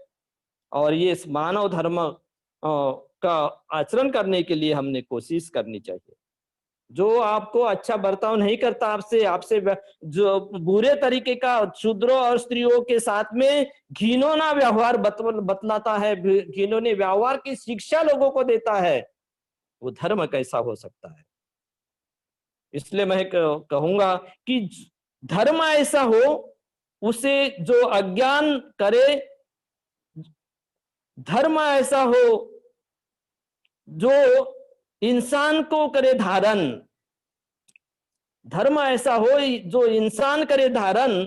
S1: और ये इस मानव धर्म का आचरण करने के लिए हमने कोशिश करनी चाहिए। जो आपको अच्छा बर्ताव नहीं करता, आपसे जो बुरे तरीके का शूद्रों और स्त्रियों के साथ में घिनौना व्यवहार बतलाता है, घिनौने व्यवहार की शिक्षा लोगों को देता है, वो धर्म कैसा हो सकता है? इसलिए मैं कहूंगा कि धर्म ऐसा हो उसे जो अज्ञान करे, धर्म ऐसा हो जो इंसान को करे धारण, धर्म ऐसा हो जो इंसान करे धारण,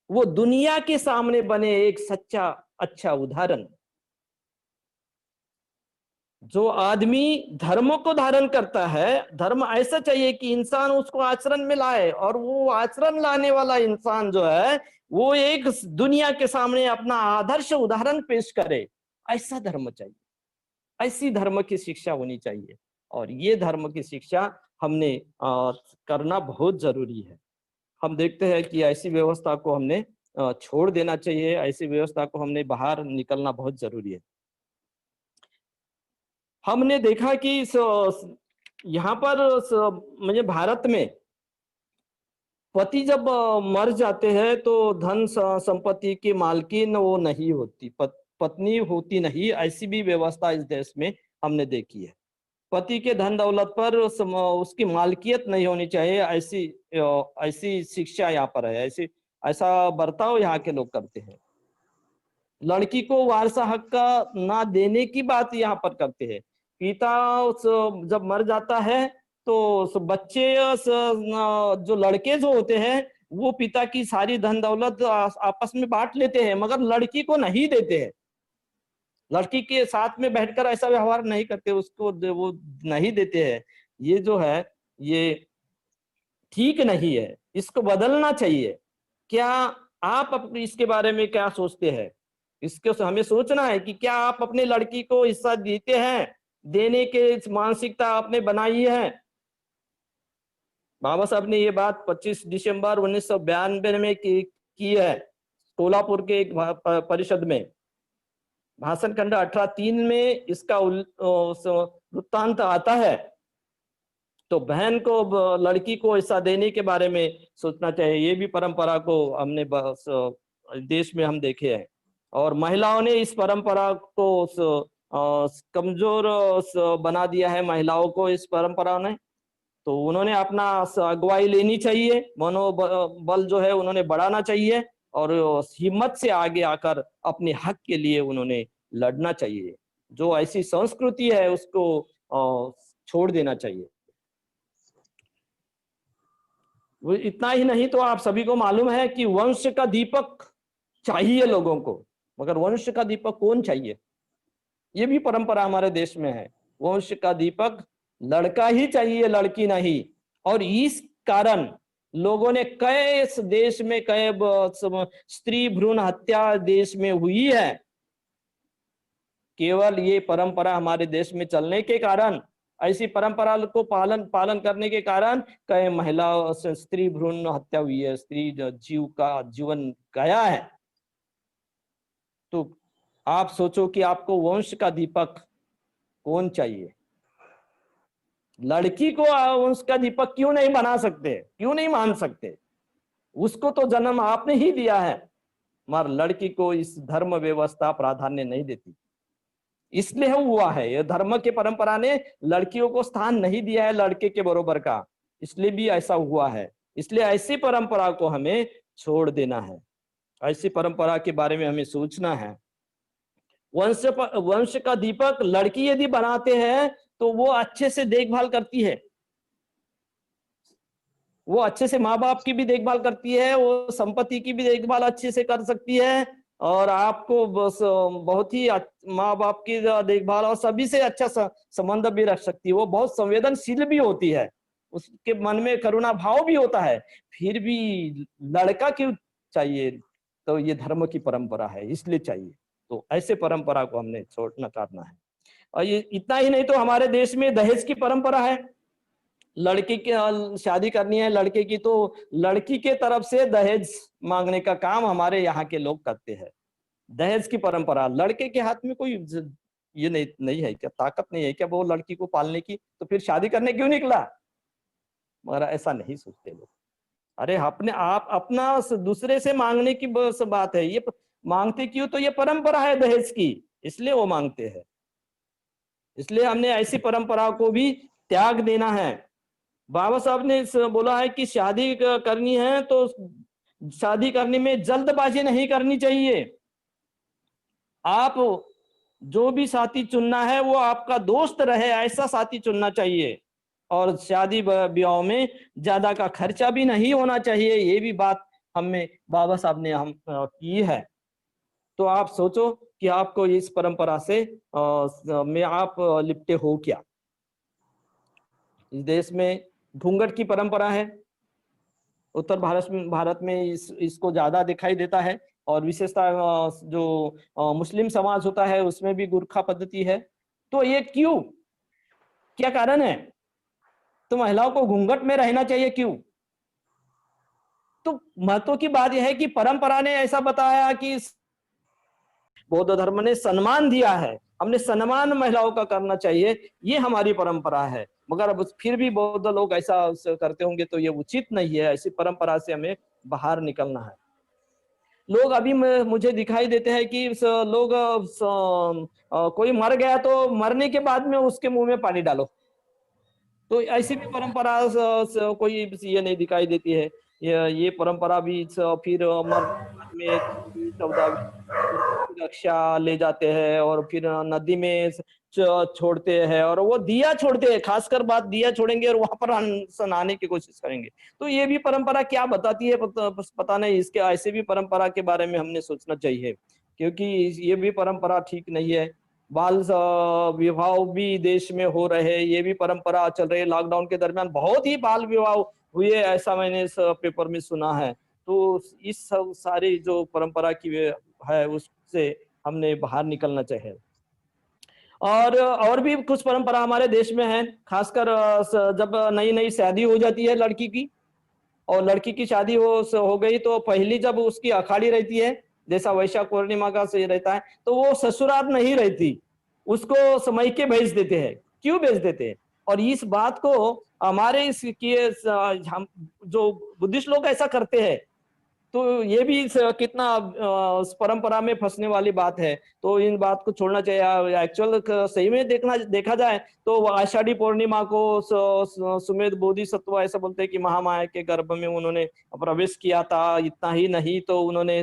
S1: वो दुनिया के सामने बने एक सच्चा अच्छा उदाहरण। जो आदमी धर्म को धारण करता है, धर्म ऐसा चाहिए कि इंसान उसको आचरण में लाए, और वो आचरण लाने वाला इंसान जो है वो एक दुनिया के सामने अपना आदर्श उदाहरण पेश करे। ऐसा धर्म चाहिए, ऐसी धर्म की शिक्षा होनी चाहिए। और ये धर्म की शिक्षा हमने करना बहुत जरूरी है। हम देखते हैं कि ऐसी व्यवस्था को हमने छोड़ देना चाहिए, ऐसी व्यवस्था को हमने बाहर निकलना बहुत जरूरी है। हमने देखा कि यहाँ पर मुझे भारत में पति जब मर जाते हैं तो धन संपत्ति की मालकिन वो नहीं होती, पत्नी होती नहीं। ऐसी भी व्यवस्था इस देश में हमने देखी है। पति के धन दौलत पर उसकी मालकियत नहीं होनी चाहिए, ऐसी शिक्षा यहाँ पर है, ऐसा बर्ताव यहाँ के लोग करते हैं। लड़की को वारसा हक का ना देने की बात यहाँ पर करते हैं। पिता जब मर जाता है तो बच्चे जो लड़के जो होते हैं वो पिता की सारी धन दौलत आपस में बांट लेते हैं, मगर लड़की को नहीं देते हैं। लड़की के साथ में बैठकर ऐसा व्यवहार नहीं करते, उसको वो नहीं देते हैं। ये जो है ये ठीक नहीं है, इसको बदलना चाहिए। क्या आप इसके बारे में क्या सोचते हैं? इसको हमें सोचना है कि क्या आप अपने लड़की को हिस्सा देते हैं, देने के मानसिकता आपने बनाई है। बाबा साहब ने ये बात 25 दिसंबर 1992 में की है, कोल्हापुर के एक परिषद में। भाषण खंड 18-3 में इसका वृत्तांत आता है। तो बहन को, लड़की को हिस्सा देने के बारे में सोचना चाहिए। ये भी परंपरा को हमने देश में हम देखे हैं, और महिलाओं ने इस परंपरा को कमजोर बना दिया है महिलाओं को इस परंपरा ने। तो उन्होंने अपना अगुवाई लेनी चाहिए, मनोबल जो है उन्होंने बढ़ाना चाहिए, और हिम्मत से आगे आकर अपने हक के लिए उन्होंने लड़ना चाहिए। जो ऐसी संस्कृति है उसको छोड़ देना चाहिए। वो इतना ही नहीं तो आप सभी को मालूम है कि वंश का दीपक चाहिए लोगों को, मगर वंश का दीपक कौन चाहिए? ये भी परंपरा हमारे देश में है। वंश का दीपक लड़का ही चाहिए, लड़की नहीं। और इस कारण लोगों ने कई इस देश में कई स्त्री भ्रूण हत्या देश में हुई है। केवल ये परंपरा हमारे देश में चलने के कारण, ऐसी परंपरा को पालन करने के कारण कई महिलाओं से स्त्री भ्रूण हत्या हुई है, स्त्री जीव का जीवन गया है। तो आप सोचो कि आपको वंश का दीपक कौन चाहिए? लड़की को वंश का दीपक क्यों नहीं बना सकते, क्यों नहीं मान सकते? उसको तो जन्म आपने ही दिया है, मगर लड़की को इस धर्म व्यवस्था प्राधान्य नहीं देती। इसलिए हुआ है, यह धर्म के परंपरा ने लड़कियों को स्थान नहीं दिया है लड़के के बरोबर का, इसलिए भी ऐसा हुआ है। इसलिए ऐसी परंपरा को हमें छोड़ देना है, ऐसी परंपरा के बारे में हमें सोचना है। वंश का दीपक लड़की यदि बनाते हैं तो वो अच्छे से देखभाल करती है, वो अच्छे से माँ बाप की भी देखभाल करती है, वो संपत्ति की भी देखभाल अच्छे से कर सकती है, और आपको बस बहुत ही माँ बाप की देखभाल और सभी से अच्छा संबंध भी रख सकती है। वो बहुत संवेदनशील भी होती है, उसके मन में करुणा भाव भी होता है। फिर भी लड़का क्यों चाहिए? तो ये धर्म की परंपरा है, इसलिए चाहिए। तो ऐसे परंपरा को हमने नकारना है। और ये इतना ही नहीं तो हमारे देश में दहेज की परंपरा है। लड़की की शादी करनी है लड़के की, तो लड़की के तरफ से दहेज मांगने का काम हमारे यहाँ के लोग करते हैं। दहेज की परंपरा, लड़के के हाथ में कोई ये नहीं है क्या, ताकत नहीं है क्या वो लड़की को पालने की? तो फिर शादी करने क्यों निकला? मगर ऐसा नहीं सोचते लोग। अरे अपने आप अपना दूसरे से मांगने की बस बात है, ये मांगते क्यों? तो ये परंपरा है दहेज की, इसलिए वो मांगते हैं। इसलिए हमने ऐसी परंपरा को भी त्याग देना है। बाबा साहब ने बोला है कि शादी करनी है तो शादी करने में जल्दबाजी नहीं करनी चाहिए। आप जो भी साथी चुनना है वो आपका दोस्त रहे, ऐसा साथी चुनना चाहिए। और शादी ब्याह में ज्यादा का खर्चा भी नहीं होना चाहिए, ये भी बात हमें बाबा साहब ने हम की है। तो आप सोचो कि आपको इस परंपरा से में आप लिपटे हो क्या? इस देश में घूंघट की परंपरा है। उत्तर भारत में इसको ज्यादा दिखाई देता है, और विशेषता जो मुस्लिम समाज होता है उसमें भी गुरखा पद्धति है। तो ये क्यों, क्या कारण है? तो महिलाओं को घूंघट में रहना चाहिए क्यों? तो महत्व की बात यह है कि परंपरा ने ऐसा बताया कि बौद्ध धर्म ने सम्मान दिया है, हमने सम्मान महिलाओं का करना चाहिए, ये हमारी परंपरा है। मगर अब फिर भी बौद्ध लोग ऐसा करते होंगे तो ये उचित नहीं है। ऐसी परंपरा से हमें बाहर निकलना है। लोग अभी मुझे दिखाई देते हैं कि लोग कोई मर गया तो मरने के बाद में उसके मुंह में पानी डालो, तो ऐसी भी परंपरा कोई ये नहीं दिखाई देती है। ये परंपरा भी फिर मरने में 14वीं रक्षा ले जाते हैं और फिर नदी में छोड़ते हैं, और वो दिया छोड़ते हैं, खासकर बात दिया छोड़ेंगे और वहां पर नहाने की कोशिश करेंगे। तो ये भी परंपरा क्या बताती है पता नहीं। इसके ऐसे भी परंपरा के बारे में हमने सोचना चाहिए, क्योंकि ये भी परंपरा ठीक नहीं है। बाल विवाह भी देश में हो रहे हैं, ये भी परंपरा चल रही है। लॉकडाउन के दरमियान बहुत ही बाल विवाह हुए, ऐसा मैंने इस पेपर में सुना है। तो इस सब सारी जो परंपरा की है उससे हमने बाहर निकलना चाहिए। और भी कुछ परंपरा हमारे देश में है, खासकर जब नई नई शादी हो जाती है लड़की की, और लड़की की शादी हो गई तो पहली जब उसकी अखाड़ी रहती है, जैसा वैशाख पूर्णिमा का से रहता है, तो वो ससुराल नहीं रहती, उसको समय के भेज देते हैं। क्यों भेज देते हैं? और इस बात को हमारे हम जो बुद्धिस्ट लोग ऐसा करते हैं, तो ये भी कितना उस परंपरा में फंसने वाली बात है। तो इन बात को छोड़ना चाहिए। एक्चुअल सही में देखा जाए तो आषाढ़ी पूर्णिमा को सुमेध बोधिसत्व ऐसा बोलते हैं कि महामाया के गर्भ में उन्होंने प्रवेश किया था। इतना ही नहीं तो उन्होंने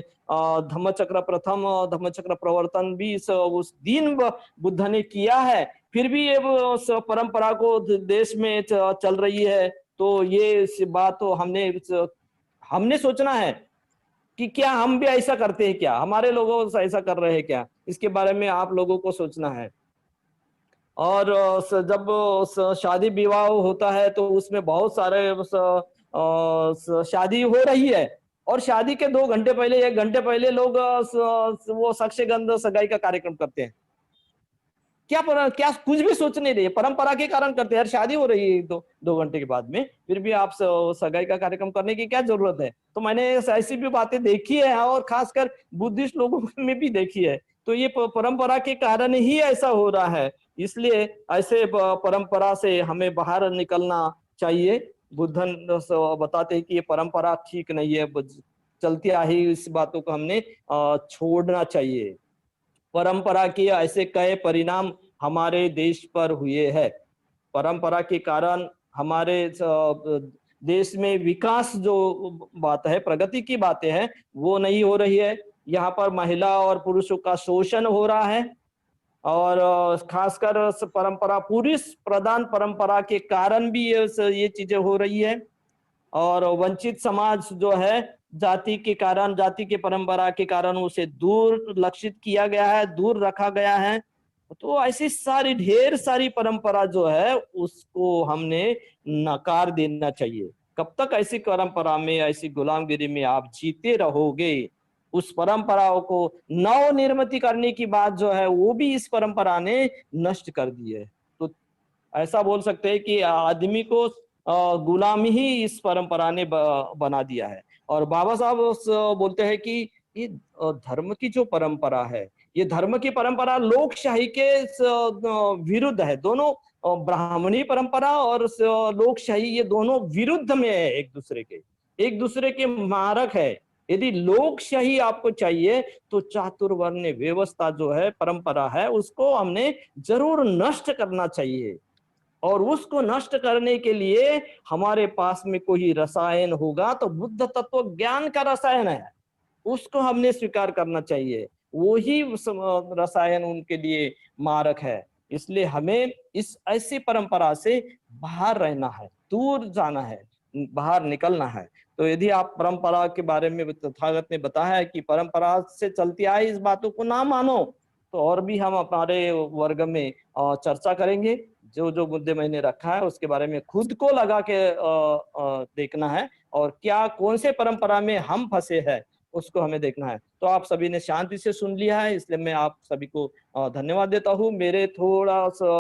S1: धम्मचक्र प्रथम धम्मचक्र प्रवर्तन भी उस दिन बुद्ध ने किया है। फिर भी ये उस परंपरा को देश में चल रही है। तो ये बात तो हमने सोचना है कि क्या हम भी ऐसा करते हैं, क्या हमारे लोगों से ऐसा कर रहे हैं क्या, इसके बारे में आप लोगों को सोचना है। और जब शादी विवाह होता है तो उसमें बहुत सारे शादी हो रही है और शादी के 2 घंटे पहले 1 घंटे पहले लोग वो साक्ष्यगंध सगाई का कार्यक्रम करते हैं। क्या कुछ भी सोच नहीं रही, परंपरा के कारण करते हैं। यार शादी हो रही है 2 घंटे के बाद में, फिर भी आप सगाई का कार्यक्रम करने की क्या जरूरत है। तो मैंने ऐसी भी बातें देखी है और खासकर बुद्धिस्ट लोगों में भी देखी है। तो ये परंपरा के कारण ही ऐसा हो रहा है। इसलिए ऐसे परंपरा से हमें बाहर निकलना चाहिए। बुद्धन बताते हैं कि ये परंपरा ठीक नहीं है, चलती आई इस बातों को हमने छोड़ना चाहिए। परंपरा के ऐसे कई परिणाम हमारे देश पर हुए हैं। परंपरा के कारण हमारे देश में विकास जो बात है, प्रगति की बातें हैं, वो नहीं हो रही है। यहाँ पर महिला और पुरुषों का शोषण हो रहा है और खासकर परंपरा पुरुष प्रधान परंपरा के कारण भी ये चीजें हो रही है। और वंचित समाज जो है जाति के कारण, जाति के परंपरा के कारण उसे दूर लक्षित किया गया है, दूर रखा गया है। तो ऐसी सारी ढेर सारी परंपरा जो है उसको हमने नकार देना चाहिए। कब तक ऐसी परंपरा में, ऐसी गुलामगिरी में आप जीते रहोगे। उस परंपराओं को नवनिर्मित करने की बात जो है वो भी इस परंपरा ने नष्ट कर दी है। तो ऐसा बोल सकते हैं कि आदमी को गुलाम ही इस परंपरा ने बना दिया है। और बाबा साहब बोलते हैं कि ये धर्म की जो परंपरा है, ये धर्म की परंपरा लोकशाही के विरुद्ध है। दोनों ब्राह्मणी परंपरा और लोकशाही, ये दोनों विरुद्ध में है, एक दूसरे के मारक है। यदि लोकशाही आपको चाहिए तो चातुर्वर्ण व्यवस्था जो है, परंपरा है, उसको हमने जरूर नष्ट करना चाहिए। और उसको नष्ट करने के लिए हमारे पास में कोई रसायन होगा तो बुद्ध तत्व ज्ञान का रसायन है, उसको हमने स्वीकार करना चाहिए। वो ही रसायन उनके लिए मारक है। इसलिए हमें इस ऐसी परंपरा से बाहर रहना है, दूर जाना है, बाहर निकलना है। तो यदि आप परंपरा के बारे में तथागत ने बताया है कि परंपरा से चलती आई इस बातों को ना मानो, तो और भी हम हमारे वर्ग में चर्चा करेंगे। जो जो मुद्दे मैंने रखा है उसके बारे में खुद को लगा के देखना है और क्या कौन से परंपरा में हम फंसे हैं उसको हमें देखना है। तो आप सभी ने शांति से सुन लिया है, इसलिए मैं आप सभी को धन्यवाद देता हूँ। मेरे थोड़ा सा